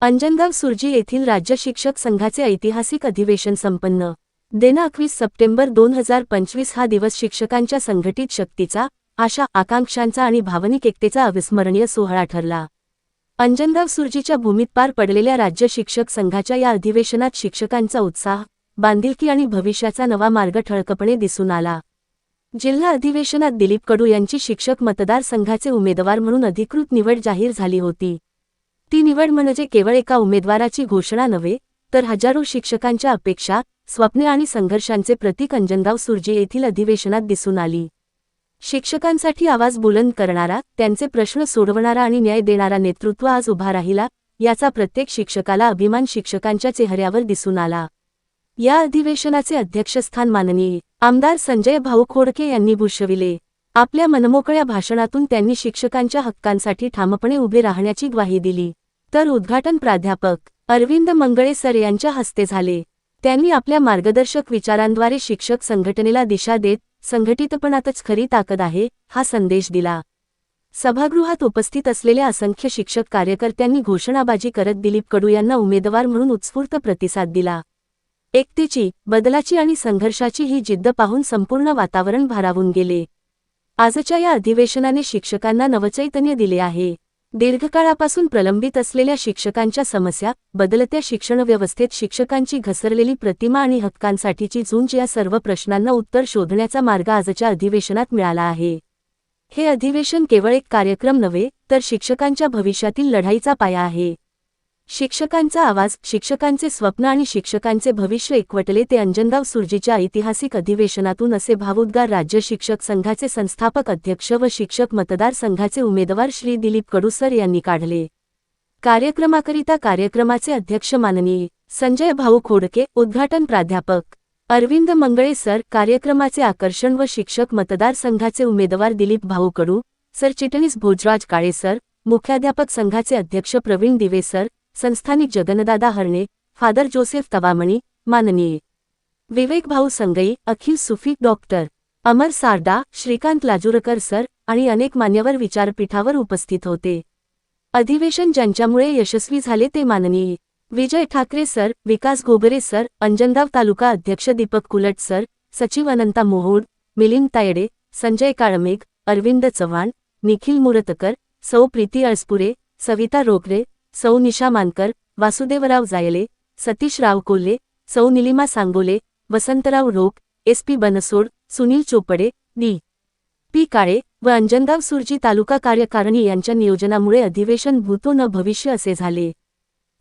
अंजनगाव सुर्जी येथील राज्य शिक्षक संघाचे ऐतिहासिक अधिवेशन संपन्न. दिनांक 21 सप्टेंबर 2025 हा दिवस शिक्षकांच्या संघटित शक्तीचा, आशा आकांक्षांचा आणि भावनिक एकतेचा अविस्मरणीय सोहळा ठरला. अंजनगाव सुर्जीच्या भूमीत पार पडलेल्या राज्य शिक्षक संघाच्या या अधिवेशनात शिक्षकांचा उत्साह, बांधिलकी आणि भविष्याचा नवा मार्ग ठळकपणे दिसून आला. जिल्हा अधिवेशनात दिलीप कडू यांची शिक्षक मतदारसंघाचे उमेदवार म्हणून अधिकृत निवड जाहीर झाली होती. ती निवड म्हणजे केवळ एका उमेदवाराची घोषणा नव्हे, तर हजारो शिक्षकांच्या अपेक्षा, स्वप्ने आणि संघर्षांचे प्रतीक अंजनगाव सुर्जी येथील अधिवेशनात दिसून आली. शिक्षकांसाठी आवाज बुलंद करणारा, त्यांचे प्रश्न सोडवणारा आणि न्याय देणारा नेतृत्व आज उभा राहिला, याचा प्रत्येक शिक्षकाला अभिमान शिक्षकांच्या चेहऱ्यावर दिसून आला. या अधिवेशनाचे अध्यक्षस्थान माननीय आमदार संजय भाऊ खोडके यांनी भूषविले. आपल्या मनमोकळ्या भाषणातून त्यांनी शिक्षकांच्या हक्कांसाठी ठामपणे उभे राहण्याची ग्वाही दिली. तर उद्घाटन प्राध्यापक अरविंद मंगळे सर यांच्या हस्ते झाले. त्यांनी आपल्या मार्गदर्शक विचारांद्वारे शिक्षक संघटनेला दिशा देत, संघटितपणातच खरी ताकद आहे, हा संदेश दिला. सभागृहात उपस्थित असलेल्या असंख्य शिक्षक कार्यकर्त्यांनी घोषणाबाजी करत दिलीप कडू यांना उमेदवार म्हणून उत्स्फूर्त प्रतिसाद दिला. एकतेची, बदलाची आणि संघर्षाची ही जिद्द पाहून संपूर्ण वातावरण भारावून गेले. आजच्या या अधिवेशनाने शिक्षकांना नवचैतन्य दिले आहे. दीर्घकाळापासून प्रलंबित असलेल्या शिक्षकांच्या समस्या, बदलत्या शिक्षण व्यवस्थेत शिक्षकांची घसरलेली प्रतिमा आणि हक्कांसाठीची झुंज या सर्व प्रश्नांना उत्तर शोधण्याचा मार्ग आजच्या अधिवेशनात मिळाला आहे. हे अधिवेशन केवळ एक कार्यक्रम नव्हे, तर शिक्षकांच्या भविष्यातील लढाईचा पाया आहे. शिक्षकांचा आवाज, शिक्षकांचे स्वप्न आणि शिक्षकांचे भविष्य एकवटले ते अंजनगाव सुर्जीच्या ऐतिहासिक अधिवेशनातून असे भावोद्गार राज्य शिक्षक संघाचे संस्थापक अध्यक्ष व शिक्षक मतदारसंघाचे उमेदवार श्री दिलीप कडू सर यांनी काढले. कार्यक्रमाकरिता कार्यक्रमाचे अध्यक्ष माननीय संजय भाऊ खोडके, उद्घाटन प्राध्यापक अरविंद मंगळे सर, कार्यक्रमाचे आकर्षण व शिक्षक मतदारसंघाचे उमेदवार दिलीप भाऊ कडू, सरचिटणीस भोजराज काळे सर, मुख्याध्यापक संघाचे अध्यक्ष प्रवीण दिवे सर, संस्थानिक जगनदादा हरणे, फादर जोसेफ तवामणी, माननीय विवेक भाऊ संगई, अखिल सुफी, डॉक्टर अमर सारडा, श्रीकांत लाजूरकर सर आणि अनेक मान्यवर विचारपीठावर उपस्थित होते. अधिवेशन ज्यांच्यामुळे यशस्वी झाले ते माननीय विजय ठाकरे सर, विकास घोगरे सर, अंजनगाव तालुका अध्यक्ष दीपक कुलट सर, सचिव अनंता मोहोड, मिलिंद तायडे, संजय काळमेघ, अरविंद चव्हाण, निखिल मुरतकर, सौ प्रीती अळसपुरे, सविता रोकरे, सौ निशा मानकर, वासुदेवराव जायले, सतीश राव कोल्हे, सौ निलिमा सांगोले, वसंतराव रोक, SP बनसोड, सुनील चोपडे, D.P. काळे व अंजनगाव सुर्जी तालुका कार्यकारिणी यांच्या नियोजनामुळे अधिवेशन भूतो न भविष्य असे झाले.